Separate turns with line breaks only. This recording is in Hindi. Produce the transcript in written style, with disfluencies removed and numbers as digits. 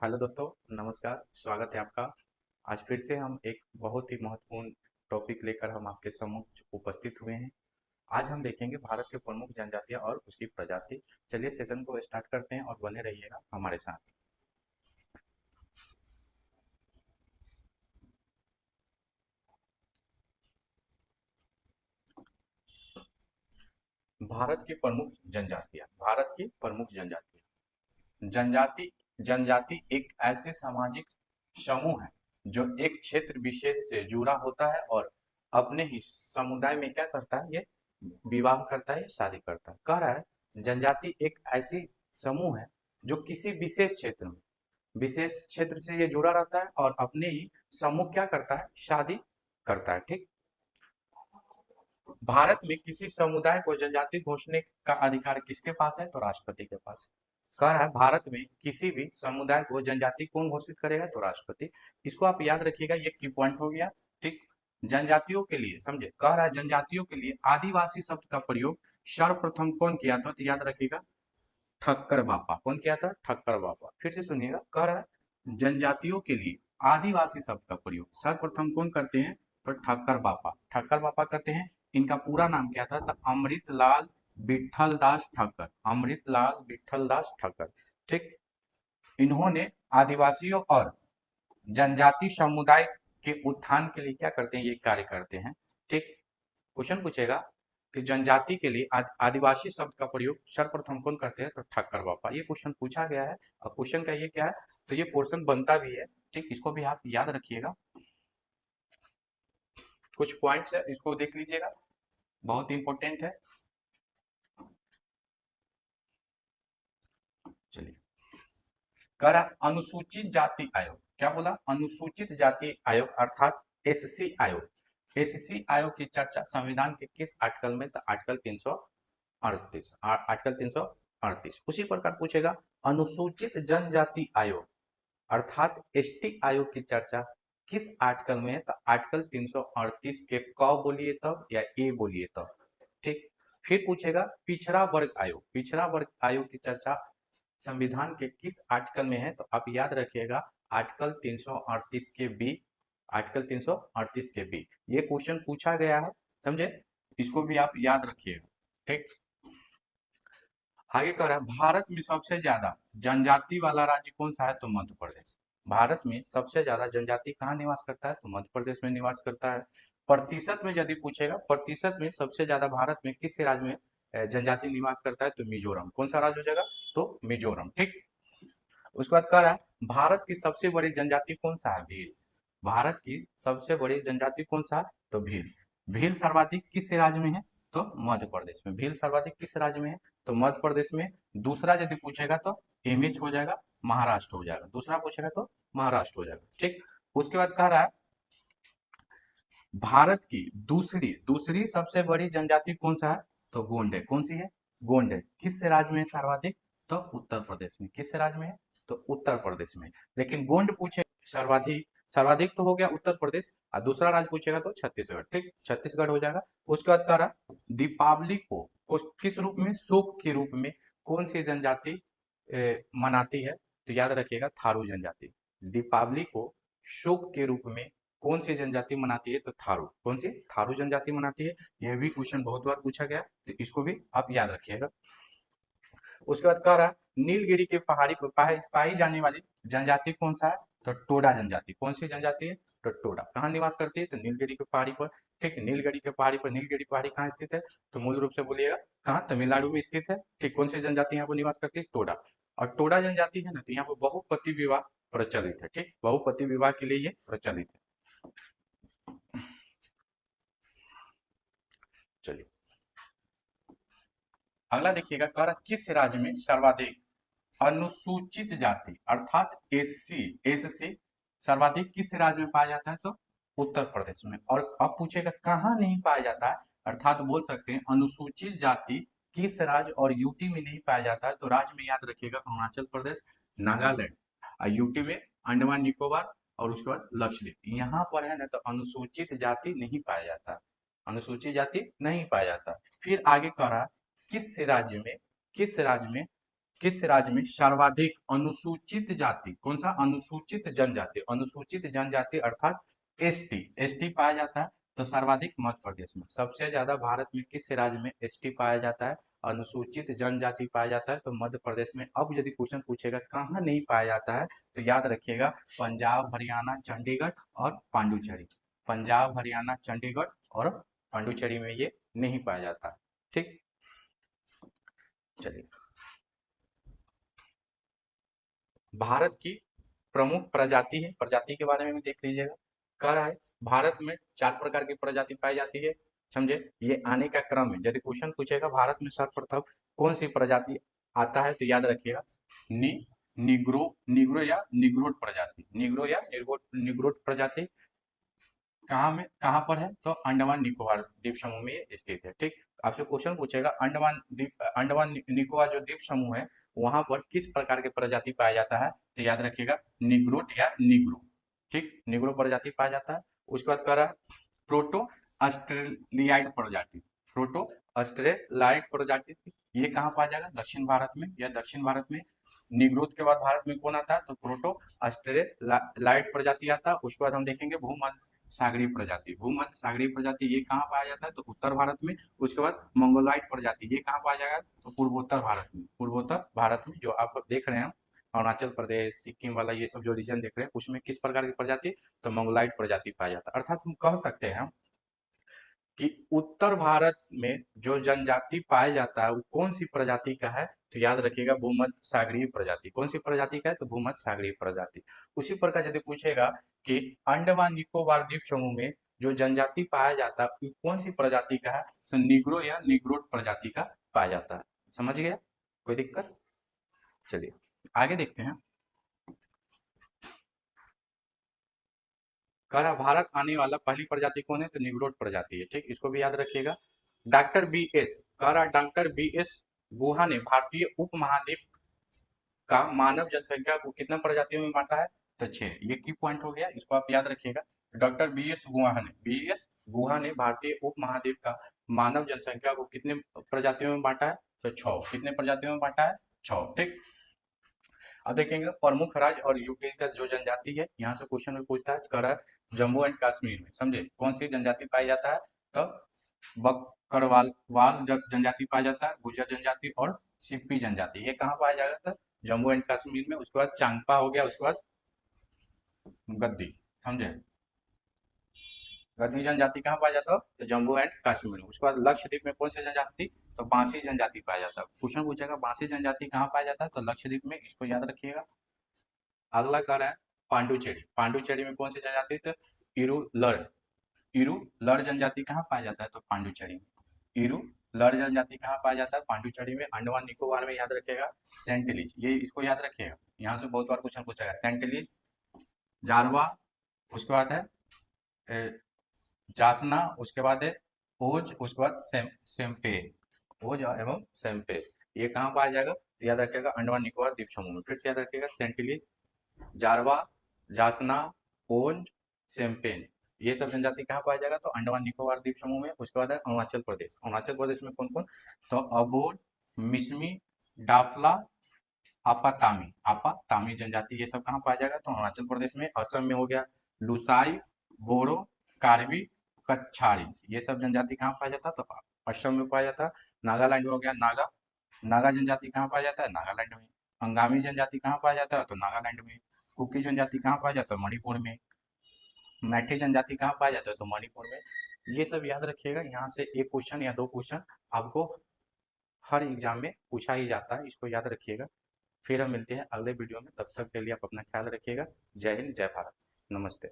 हेलो दोस्तों, नमस्कार। स्वागत है आपका। आज फिर से हम एक बहुत ही महत्वपूर्ण टॉपिक लेकर हम आपके सम्मुख उपस्थित हुए हैं। आज हम देखेंगे भारत के प्रमुख जनजातियां और उसकी प्रजाति। चलिए सेशन को स्टार्ट करते हैं और बने रहिएगा हमारे साथ। भारत की प्रमुख जनजातियां। भारत की प्रमुख जनजातियां। जनजाति जनजाति एक ऐसे सामाजिक समूह है जो एक क्षेत्र विशेष से जुड़ा होता है और अपने ही समुदाय में क्या करता है, ये विवाह करता है, शादी करता है। कह रहा है जनजाति एक ऐसी समूह है जो किसी विशेष क्षेत्र से ये जुड़ा रहता है और अपने ही समूह क्या करता है, शादी करता है। ठीक। भारत में किसी समुदाय को जनजाति घोषणे का अधिकार किसके पास है? तो राष्ट्रपति के पास है। कह रहा है भारत में किसी भी समुदाय को जनजाति कौन घोषित करेगा? तो राष्ट्रपति। इसको आप याद रखिएगा, ये की पॉइंट हो गया। ठीक। जनजातियों के लिए समझे, कह रहा है जनजातियों के लिए आदिवासी शब्द का प्रयोग सर्वप्रथम कौन किया था? तो याद रखिएगा, ठक्कर बापा। कौन किया था? ठक्कर बापा। फिर से सुनिएगा, कह रहा है जनजातियों के लिए आदिवासी शब्द का प्रयोग सर्वप्रथम कौन करते हैं? तो ठक्कर बापा। ठक्कर बापा करते हैं। इनका पूरा नाम क्या था? तो अमृतलाल विठल दास ठक्कर। अमृतलाल विठल दास ठक्कर। ठीक। इन्होंने आदिवासियों और जनजाति समुदाय के उत्थान के लिए क्या करते हैं? ये कार्य करते हैं। ठीक। क्वेश्चन पूछेगा कि जनजाति के लिए आदिवासी शब्द का प्रयोग सर्वप्रथम कौन करते हैं? तो ठक्कर बापा। ये क्वेश्चन पूछा गया है और क्वेश्चन का ये क्या है, तो ये पोर्शन बनता भी है। ठीक। इसको भी आप याद रखिएगा। कुछ पॉइंट्स है, इसको देख लीजिएगा, बहुत इंपॉर्टेंट है। चलिए, कह रहा अनुसूचित जाति आयोग। क्या बोला? अनुसूचित जाति आयोग अर्थात एससी आयोग। एससी आयोग की चर्चा संविधान के किस आर्टिकल में? तो आर्टिकल 338। आर्टिकल 338। उसी प्रकार पूछेगा अनुसूचित जनजाति आयोग अर्थात एसटी आयोग की चर्चा किस आर्टिकल में है? तो आर्टिकल 338 के क बोलिए तब या ए बोलिए तब। ठीक। फिर पूछेगा पिछड़ा वर्ग आयोग। पिछड़ा वर्ग आयोग की चर्चा संविधान के किस आर्टिकल में है? तो आप याद रखिएगा आर्टिकल 338 के बी। आर्टिकल 338 के बी। ये क्वेश्चन पूछा गया है, समझे? इसको भी आप याद रखिएगा। ठीक। आगे कह रहा है भारत में सबसे ज्यादा जनजाति वाला राज्य कौन सा है? तो मध्य प्रदेश। भारत में सबसे ज्यादा जनजाति कहाँ निवास करता है? तो मध्य प्रदेश में निवास करता है। प्रतिशत में यदि पूछेगा, प्रतिशत में सबसे ज्यादा भारत में किस राज्य में जनजाति निवास करता है? तो मिजोरम। कौन सा राज्य हो जाएगा? तो मिजोरम। ठीक। उसके बाद कह रहा है भारत की सबसे बड़ी जनजाति कौन सा है? भील। भारत की सबसे बड़ी जनजाति कौन सा है? तो भील। भील सर्वाधिक किस राज्य में है? तो मध्य प्रदेश में। भील सर्वाधिक किस राज्य में है? तो मध्य प्रदेश में। दूसरा यदि पूछेगा तो एमएच हो जाएगा, महाराष्ट्र हो जाएगा। दूसरा पूछेगा तो महाराष्ट्र हो जाएगा। ठीक। उसके बाद कह रहा है भारत की दूसरी दूसरी सबसे बड़ी जनजाति कौन सा है? तो गोंड है। कौन सी है? गोंड है। किस राज्य में सर्वाधिक? तो उत्तर प्रदेश में। किस राज्य में है? तो उत्तर प्रदेश में। लेकिन गोंड पूछे सर्वाधिक, सर्वाधिक तो हो गया उत्तर प्रदेश और दूसरा राज्य पूछेगा तो छत्तीसगढ़। ठीक। छत्तीसगढ़ हो जाएगा। उसके बाद कह रहा दीपावली को किस रूप में? शोक के रूप में कौन सी जनजाति मनाती है? तो याद रखिएगा थारू जनजाति। दीपावली को शोक के रूप में कौन सी जनजाति मनाती है? तो थारू। कौन सी? थारू जनजाति मनाती है। यह भी क्वेश्चन बहुत बार पूछा गया, तो इसको भी आप याद रखिएगा। उसके बाद कह रहा है नीलगिरी के पहाड़ी पर पाई जाने वाली जनजाति कौन सा है? तो टोडा जनजाति। कौन सी जनजाति है? तो टोडा। कहाँ निवास करती है? तो नीलगिरी के पहाड़ी पर। ठीक। नीलगिरी के पहाड़ी पर। नीलगिरी पहाड़ी कहाँ स्थित है? तो मूल रूप से बोलिएगा कहाँ? तमिलनाडु में स्थित है। ठीक। कौन सी जनजाति यहाँ पर निवास करती है? टोडा। और टोडा जनजाति है ना, तो यहाँ पर बहुपति विवाह प्रचलित है। ठीक। बहुपति विवाह के लिए ये प्रचलित है। चलिए, अगला देखिएगा, कह रहा किस राज्य में सर्वाधिक अनुसूचित जाति अर्थात एससी एससी सर्वाधिक किस राज्य में पाया जाता है? तो उत्तर प्रदेश में। और अब पूछेगा कहाँ नहीं पाया जाता है, अर्थात बोल सकते हैं अनुसूचित जाति किस राज्य और यूटी में नहीं पाया जाता है? तो राज्य में याद रखिएगा अरुणाचल प्रदेश, नागालैंड और यूटी में अंडमान निकोबार और उसके बाद लक्षद्वीप। यहाँ पर है ना, तो अनुसूचित जाति नहीं पाया जाता। अनुसूचित जाति नहीं पाया जाता। फिर आगे कह रहा किस राज्य में, किस राज्य में किस राज्य में सर्वाधिक अनुसूचित जाति, कौन सा, अनुसूचित जनजाति, अनुसूचित जनजाति अर्थात एसटी, एसटी पाया जाता है? तो सर्वाधिक मध्य प्रदेश में। सबसे ज्यादा भारत में किस राज्य में एसटी पाया जाता है, अनुसूचित जनजाति पाया जाता है? तो मध्य प्रदेश में। अब यदि क्वेश्चन पूछेगा कहाँ नहीं पाया जाता है, तो याद रखिएगा पंजाब, हरियाणा, चंडीगढ़ और पांडुचेरी। पंजाब, हरियाणा, चंडीगढ़ और पांडुचेरी में ये नहीं पाया जाता। ठीक, चलिए भारत की प्रमुख प्रजाति है, प्रजाति के बारे में भी देख लीजिएगा। कह रहा है भारत में 4 प्रकार की प्रजाति पाई जाती है, समझे? ये आने का क्रम है। यदि क्वेश्चन पूछेगा भारत में सर्वप्रथम कौन सी प्रजाति आता है, तो याद रखिएगा निग्रो, निग्रो या निग्रोड प्रजाति, निग्रो या निग्रोड प्रजाति कहाँ पर है? तो अंडमान निकोबार द्वीप समूह में ये स्थित है। ठीक, आपसे क्वेश्चन पूछेगा अंडमान निकोबार जो द्वीप समूह है वहां पर किस प्रकार के प्रजाति पाया जाता है, तो याद रखिएगा निग्रोट या निग्रो। ठीक, निग्रो प्रजाति पाया जाता है। उसके बाद कह रहा है प्रोटो ऑस्ट्रेलियाइड प्रजाति, प्रोटो ऑस्ट्रेलाइड प्रजाति ये कहाँ पाया जाएगा? दक्षिण भारत में। या दक्षिण भारत में निग्रोध के बाद भारत में कौन आता है? तो प्रोटो ऑस्ट्रेलाइड प्रजाति आता है। उसके बाद हम देखेंगे भूमध्य सागरीय प्रजाति, भूमध्य सागरीय प्रजाति ये कहाँ पाया जाता है? तो उत्तर भारत में। उसके बाद मंगोलॉइड प्रजाति ये कहाँ पाया जाएगा? तो पूर्वोत्तर भारत में। पूर्वोत्तर भारत में जो आप देख रहे हैं अरुणाचल प्रदेश, सिक्किम वाला ये सब जो रीजन देख रहे हैं उसमें किस प्रकार की प्रजाति? तो मंगोलॉइड प्रजाति पाया जाता है। अर्थात हम कह सकते हैं कि उत्तर भारत में जो जनजाति पाया जाता है वो कौन सी प्रजाति का है? तो याद रखिएगा भूमध्य सागरीय प्रजाति। कौन सी प्रजाति का है? तो भूमध्य सागरीय प्रजाति। उसी प्रकार यदि पूछेगा कि अंडमान निकोबार द्वीप समूह में जो जनजाति पाया जाता है वो कौन सी प्रजाति का है? तो निग्रो या निग्रोड प्रजाति का पाया जाता है। समझ गया? कोई दिक्कत? चलिए आगे देखते हैं। कह रहा भारत आने वाला पहली प्रजाति कौन है? तो निग्रोड प्रजाति है। ठीक, इसको भी याद रखिएगा। डॉक्टर बी एस, कह रहा डॉक्टर बी एस गुहा ने भारतीय उपमहाद्वीप का मानव जनसंख्या को कितना प्रजातियों में बांटा है? तो 6। ये की पॉइंट हो गया, इसको आप याद रखिएगा। डॉक्टर बी एस गुहा ने भारतीय उपमहाद्वीप का मानव जनसंख्या को कितने प्रजातियों में बांटा है? तो 6। कितने प्रजातियों में बांटा है? 6। ठीक, अब देखेंगे प्रमुख राज्य और यूटी का जो जनजाति है, यहाँ से क्वेश्चन में पूछता है, कह रहा है जम्मू एंड कश्मीर में, समझे, कौन सी जनजाति पाई जाता है? तो बकरवाल वाल जनजाति पाया जाता है, गुर्जर जनजाति और सिप्पी जनजाति ये कहाँ पाया जाएगा? तो जम्मू एंड कश्मीर में। उसके बाद चांगपा हो गया, उसके बाद गद्दी, समझे, गद्दी जनजाति कहाँ पाया जाता है? तो जम्मू एंड कश्मीर में। उसके बाद लक्षद्वीप में कौन सी जनजाति? तो बांसी जनजाति पाया जाता है। क्वेश्चन पूछेगा बांसी जनजाति कहाँ पाया जाता है? तो लक्षद्वीप में, इसको याद रखिएगा। अगला कह रहा है पांडुचेरी, पांडुचेरी में कौन सी जनजाति? तो इरुलर, इरुलर जनजाति कहाँ पाया जाता है? तो पांडुचेरी में। इरुलर जनजाति कहाँ पाया जाता है? पांडुचेरी में। अंडमान निकोबार में याद रखिएगा सेंटिलीज, ये इसको याद रखिएगा, यहाँ से बहुत बार क्वेश्चन पूछेगा। सेंटिलीज, जारवा, उसके बाद है जासना, उसके बाद है ओज, उसके बाद सेम्पे, ओज एवं सेम्पे ये कहाँ पाया जाएगा? तो याद रखिएगा अंडमान निकोबार द्वीप समूह में। फिर से याद रखिएगा सेंटिलीज, जारवा, जासना, ओंज, सेम्पेन ये सब जनजाति कहाँ पाया जाएगा? तो अंडमान निकोबार द्वीप समूह में। उसके बाद है अरुणाचल प्रदेश, अरुणाचल प्रदेश में कौन कौन? तो अबोर, मिसमी, डाफला, आपातामी, आपातामी जनजाति ये सब कहाँ पाया जाएगा? तो अरुणाचल प्रदेश में। असम में हो गया लुसाई, बोरो, कार्बी, कच्छारी ये सब जनजाति कहाँ पाया जाता है? तो असम में पाया जाता है। नागालैंड में हो गया नागा, नागा जनजाति कहाँ पाया जाता है? नागालैंड में। अंगामी जनजाति कहाँ पाया जाता है? तो नागालैंड में। कुकी जनजाति कहाँ पाया जाता है? मणिपुर में। मैठी जनजाति कहाँ पाया जाता है? तो मणिपुर में। ये सब याद रखिएगा, यहाँ से एक क्वेश्चन या 2 क्वेश्चन आपको हर एग्जाम में पूछा ही जाता है, इसको याद रखिएगा। फिर हम मिलते हैं अगले वीडियो में, तब तक के लिए आप अपना ख्याल रखिएगा। जय हिंद, जय भारत, नमस्ते।